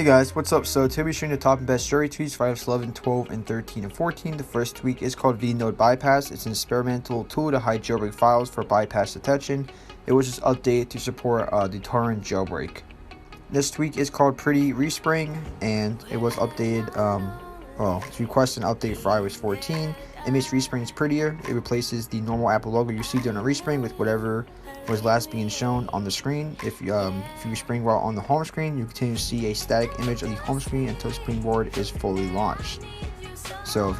guys, what's up? So today we're showing the top and best jury tweaks for iOS 11, 12, and 13 and 14. The first tweak is called vnode bypass. It's an experimental tool to hide jailbreak files for bypass detection. It was just updated to support the torrent jailbreak. This tweak is called pretty respring, and it was updated. It's requested an update for iOS 14. It makes resprings prettier. It replaces the normal Apple logo you see during a respring with whatever was last being shown on the screen. If you respring while on the home screen, you continue to see a static image of the home screen until Springboard is fully launched. So if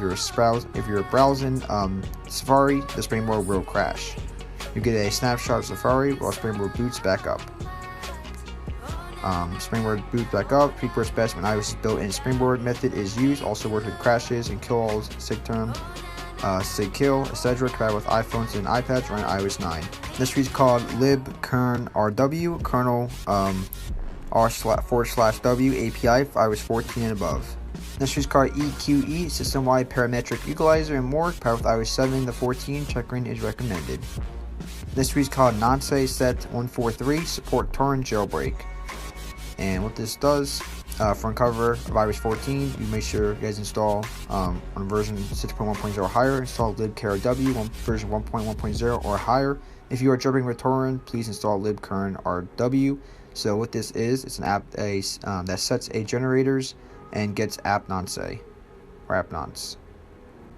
you're browsing Safari, the Springboard will crash. You get a snapshot of Safari while Springboard boots back up. Springboard boots back up. Tweak works best when iOS built-in Springboard method is used. Also works with crashes and kill-alls, sigterm, sigkill, etc. Compatible with iPhones and iPads running iOS 9. This tweak is called libkernel.rw kernel r/w API for iOS 14 and above. This tweak is called EQE system-wide parametric equalizer and more. Compatible with iOS 7 to 14. Checkra1n is recommended. This tweak is called nonce set 143 support torrent jailbreak. And what this does, for Unc0ver of iOS 14, you make sure you guys install on version 6.1.0 or higher. Install libkernel.rw version 1.1.0 or higher. If you are jailbreaking with torrent, please install libkernel.rw. So what this is, it's an app that sets a generators and gets app nonce or app nonce.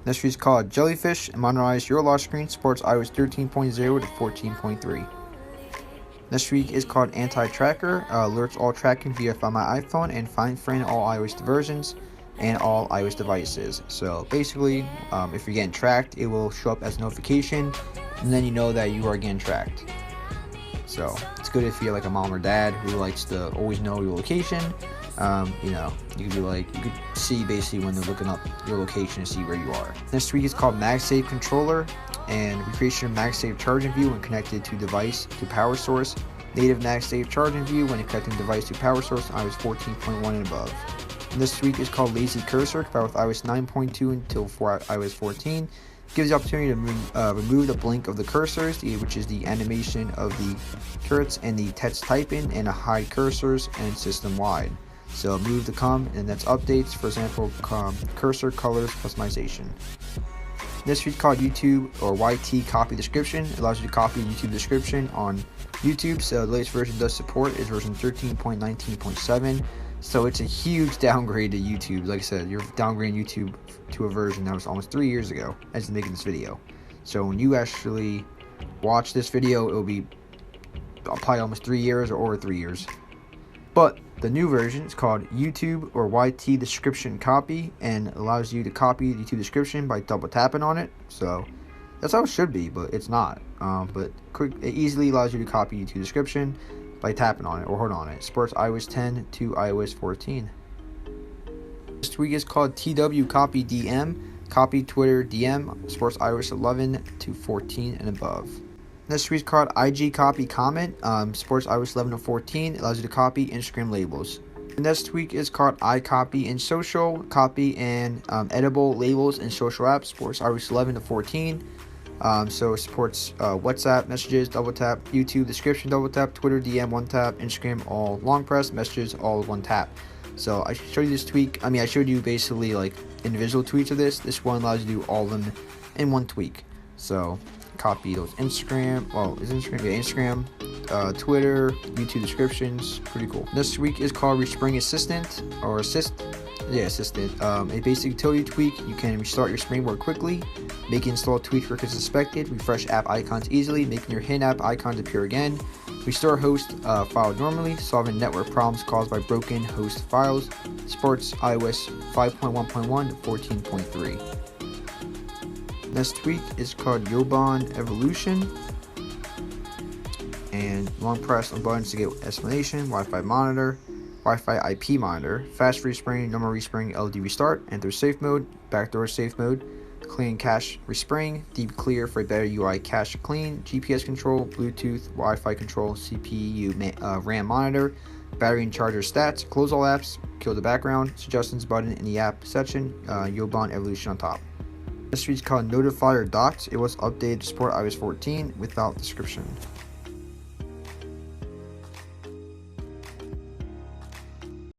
This is called Jellyfish and monitorize your lock screen. Supports iOS 13.0 to 14.3. This week is called Anti-Tracker, alerts all tracking via Find My iPhone and Find Friend all iOS versions and all iOS devices. So basically, if you're getting tracked, it will show up as a notification, and then you know that you are getting tracked. So it's good if you're like a mom or dad who likes to always know your location. You could see basically when they're looking up your location to see where you are. This week is called MagSafe Controller and recreation of MagSafe charging view when connected to device to power source. Native MagSafe charging view when connecting device to power source iOS 14.1 and above. And this week is called Lazy Cursor, compatible with iOS 9.2 until iOS 14. Gives the opportunity to remove the blink of the cursors, which is the animation of the turrets and the text typing, and hide cursors and system wide. So move to come, and that's updates, for example, cursor colors customization. This is called YouTube or YT copy description. It allows you to copy YouTube description on YouTube. So the latest version does support is version 13.19.7. So it's a huge downgrade to YouTube. Like I said, you're downgrading YouTube to a version that was almost 3 years ago as making this video. So when you actually watch this video, it will be probably almost 3 years or over 3 years. But the new version is called YouTube or YT description copy, and allows you to copy the YouTube description by double tapping on it. So that's how it should be, but it's not. But it easily allows you to copy YouTube description by tapping on it or holding on it. It supports iOS 10 to iOS 14. This tweak is called TW copy DM, copy Twitter DM, supports iOS 11 to 14 and above. This tweak is called IG copy comment, supports iOS 11 to 14, allows you to copy Instagram labels. The next tweak is called iCopy in social, copy and editable labels in social apps, supports iOS 11 to 14. So it supports WhatsApp messages, double tap, YouTube description, double tap, Twitter DM, one tap, Instagram, all long press, messages, all one tap. So I showed you this tweak. I showed you basically like individual tweaks of this. This one allows you to do all of them in one tweak. So copy those Instagram, Twitter, YouTube descriptions, pretty cool. This tweak is called Respring Assistant or Assistant. A basic utility tweak. You can restart your Springboard quickly, make install tweaks work as expected, refresh app icons easily, making your hidden app icons appear again, restore host file normally, solving network problems caused by broken host files, supports iOS 5.1.1 to 14.3. This tweak is called Jailbreak Evolution, and long press on buttons to get explanation, Wi-Fi monitor, Wi-Fi IP monitor, fast respring, normal respring, LD restart, enter safe mode, backdoor safe mode, clean cache respring, deep clear for better UI cache clean, GPS control, Bluetooth, Wi-Fi control, CPU RAM monitor, battery and charger stats, close all apps, kill the background, suggestions button in the app section, Jailbreak Evolution on top. This tweak is called Notifier Dots. It was updated to support iOS 14 without description.